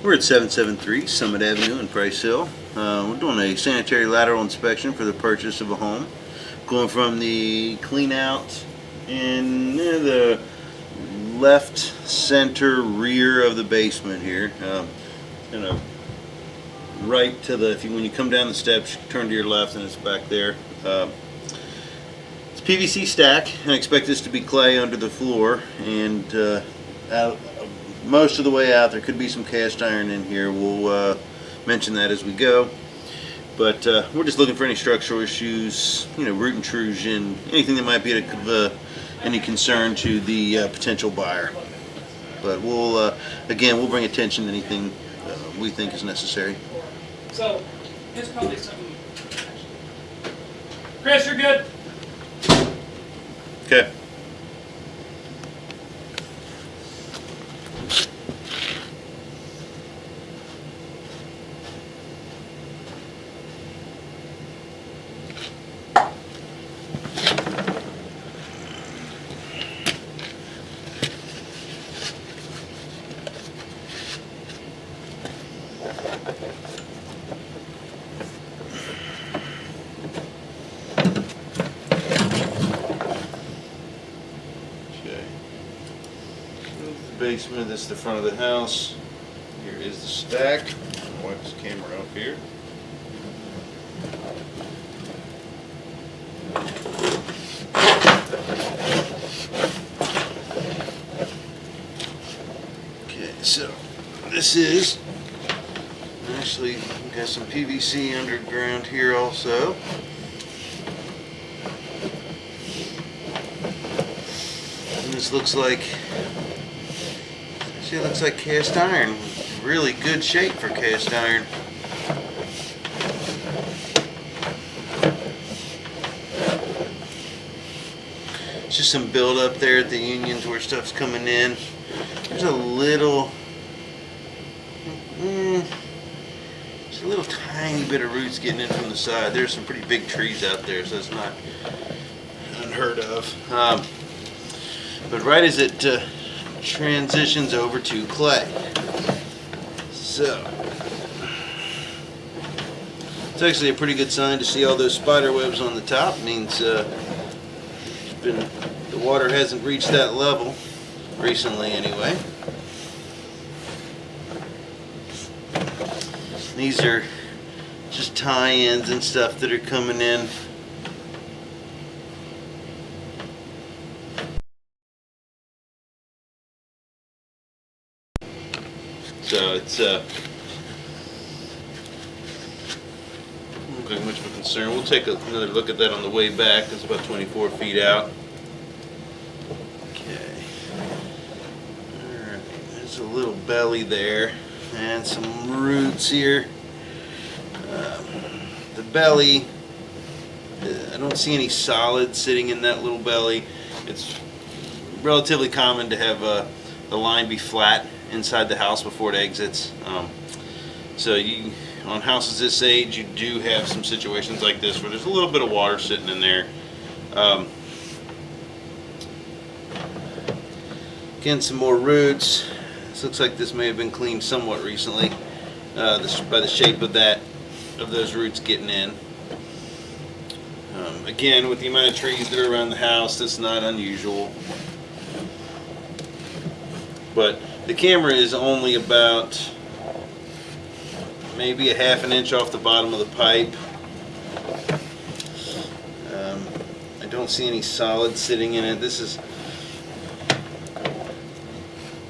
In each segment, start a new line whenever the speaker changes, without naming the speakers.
We're at 773 Summit Avenue in Price Hill. We're doing a sanitary lateral inspection for the purchase of a home. Going from the clean out in the left center rear of the basement here. Right to the, when you come down the steps, turn to your left and it's back there. It's PVC stack. I expect this to be clay under the floor, and out most of the way out there could be some cast iron in here. We'll mention that as we go, but we're just looking for any structural issues, root intrusion, anything that might be of any concern to the potential buyer. But we'll bring attention to anything we think is necessary.
So it's probably something. Chris, you're good.
Okay. Basement, this is the front of the house. Here is the stack. I'll wipe this camera up here. Okay, so this is actually, we've got some PVC underground here also. And this looks like cast iron. Really good shape for cast iron. It's just some build up there at the unions where stuff's coming in. There's a little, just a little tiny bit of roots getting in from the side. There's some pretty big trees out there, so it's not unheard of. But right as it transitions over to clay. So it's actually a pretty good sign to see all those spider webs on the top. It means the water hasn't reached that level recently anyway. These are just tie-ins and stuff that are coming in. So it's not much of a concern. We'll take another look at that on the way back. It's about 24 feet out. Okay. Alright, there's a little belly there and some roots here. The belly, I don't see any solids sitting in that little belly. It's relatively common to have the line be flat inside the house before it exits. So on houses this age, you do have some situations like this where there's a little bit of water sitting in there. Again, some more roots. This looks like this may have been cleaned somewhat recently by the shape of those roots getting in. Again, with the amount of trees that are around the house, that's not unusual. But the camera is only about maybe a half an inch off the bottom of the pipe. I don't see any solids sitting in it. This is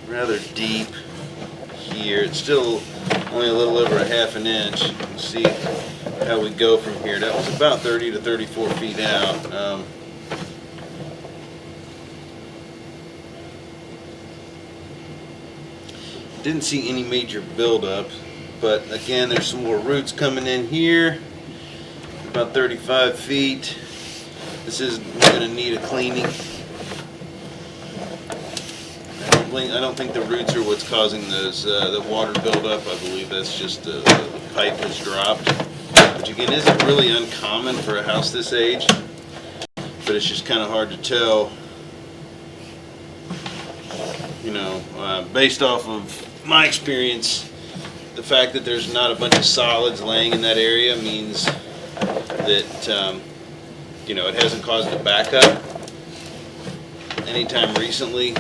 rather deep here. It's still only a little over a half an inch. We'll see how we go from here. That was about 30 to 34 feet out. Didn't see any major buildup, but again, there's some more roots coming in here. About 35 feet. This is going to need a cleaning. I don't think the roots are what's causing those the water buildup. I believe that's just the pipe has dropped, which again isn't really uncommon for a house this age, but it's just kind of hard to tell. Based off of my experience, the fact that there's not a bunch of solids laying in that area means that you know, it hasn't caused a backup anytime recently.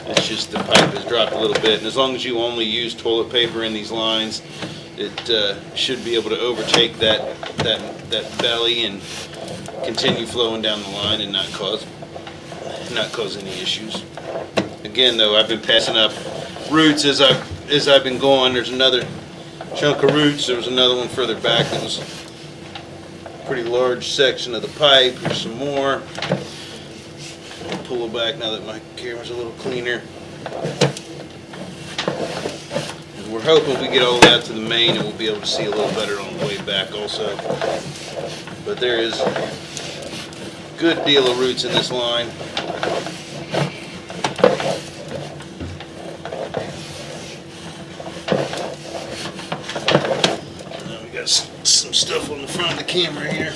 It's just the pipe has dropped a little bit, and as long as you only use toilet paper in these lines, it should be able to overtake that belly and continue flowing down the line and not cause any issues. Again, though, I've been passing up roots as I've been going. There's another chunk of roots. There was another one further back that was a pretty large section of the pipe. Here's some more. I'll pull it back now that my camera's a little cleaner. And we're hoping we get all the way out to the main and we'll be able to see a little better on the way back also. But there is a good deal of roots in this line. Some stuff on the front of the camera here.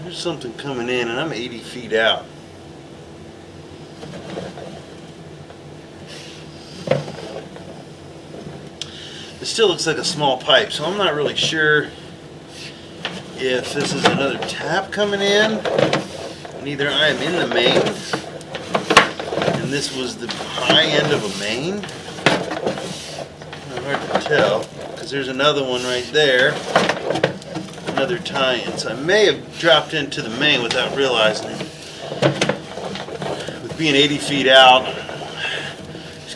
There's something coming in, and I'm 80 feet out. It still looks like a small pipe, so I'm not really sure if this is another tap coming in, and either I am in the main and this was the high end of a main. Hard to tell because there's another one right there, another tie-in, so I may have dropped into the main without realizing it. With being 80 feet out,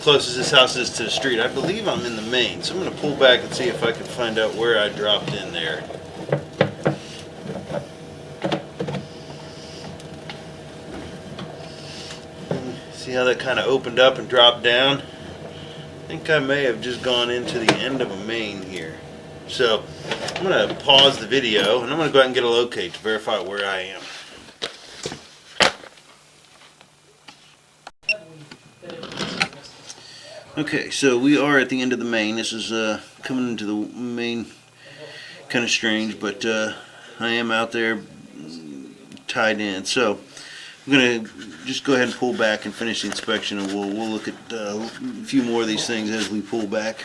close as this house is to the street, I believe I'm in the main, so I'm going to pull back and see if I can find out where I dropped in there. See how that kind of opened up and dropped down? I think I may have just gone into the end of a main here. So I'm going to pause the video and I'm going to go ahead and get a locate to verify where I am. Okay, so we are at the end of the main. This is coming into the main, kind of strange, but I am out there tied in. So I'm going to just go ahead and pull back and finish the inspection, and we'll look at a few more of these things as we pull back.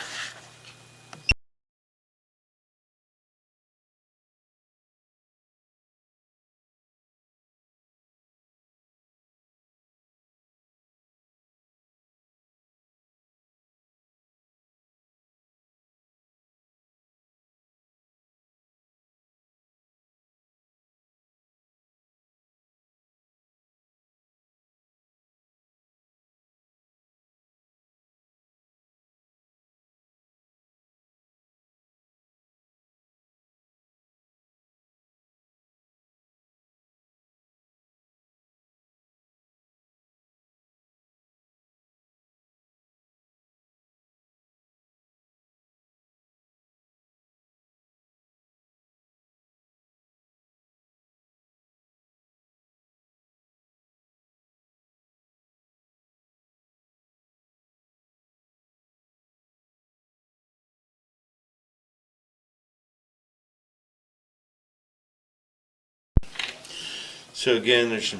So again, there's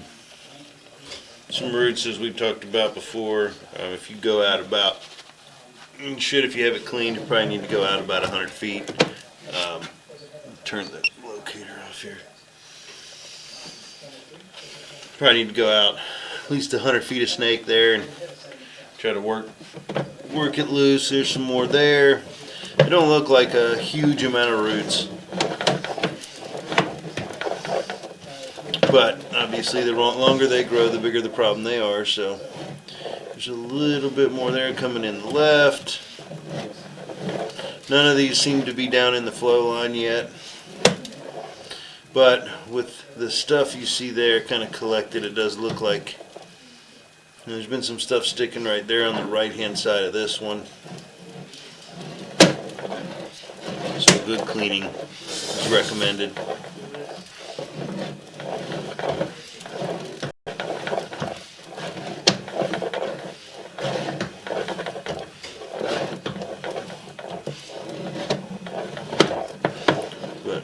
some roots as we've talked about before. If you go out about, you should, if you have it cleaned, you probably need to go out about 100 feet. Turn the locator off here. Probably need to go out at least 100 feet of snake there and try to work it loose. There's some more there. They don't look like a huge amount of roots, but obviously the longer they grow, the bigger the problem they are. So there's a little bit more there coming in the left. None of these seem to be down in the flow line yet, but with the stuff you see there kind of collected, it does look like there's been some stuff sticking right there on the right hand side of this one. So good cleaning is recommended. But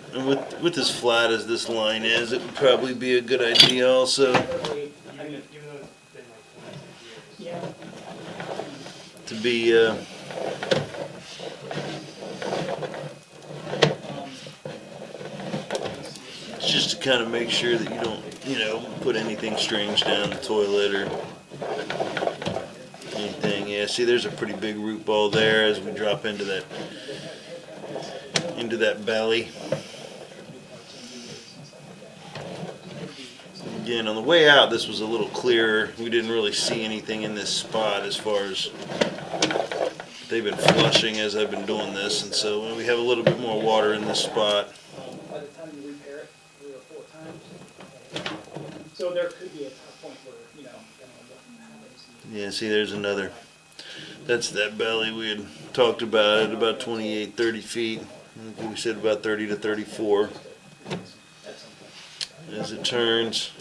with as flat as this line is, it would probably be a good idea also to be just to kind of make sure that you don't, put anything strange down the toilet or anything. Yeah, see, there's a pretty big root ball there as we drop into that belly. Again, on the way out, this was a little clearer. We didn't really see anything in this spot as far as they've been flushing as I've been doing this, and so we have a little bit more water in this spot.
By the time you repair it 3 or 4 times, so there could be a point where, what happens.
Yeah, see, there's another. That's that belly we had talked about at about 28, 30 feet. I think we said about 30 to 34 as it turns.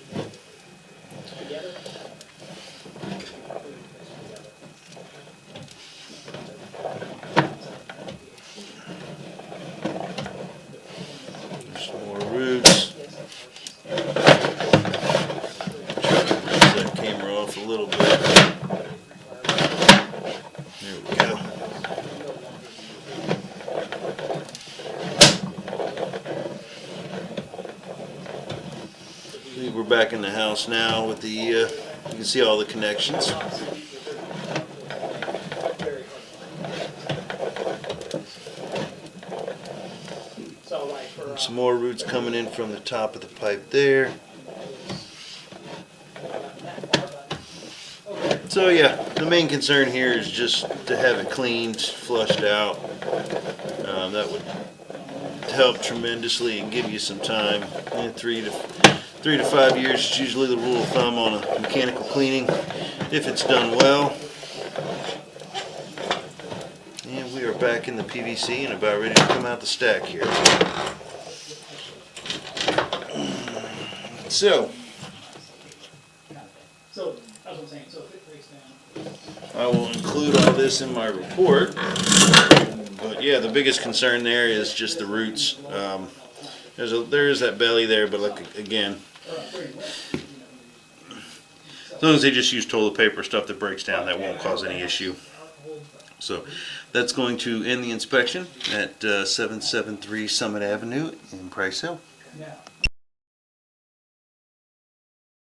There's some more roots. Raise that camera off a little bit. There we go. We're back in the house now with the, you can see all the connections. Some more roots coming in from the top of the pipe there. So yeah, the main concern here is just to have it cleaned, flushed out. That would help tremendously and give you some time. 3 to 5 years is usually the rule of thumb on a mechanical cleaning if it's done well. And we are back in the PVC and about ready to come out the stack here. So
that's what I'm saying. So if it breaks down,
I will include all this in my report. But yeah, the biggest concern there is just the roots. There is that belly there, but look again. As long as they just use toilet paper, stuff that breaks down, that won't cause any issue. So that's going to end the inspection at 773 Summit Avenue in Price Hill.
yeah.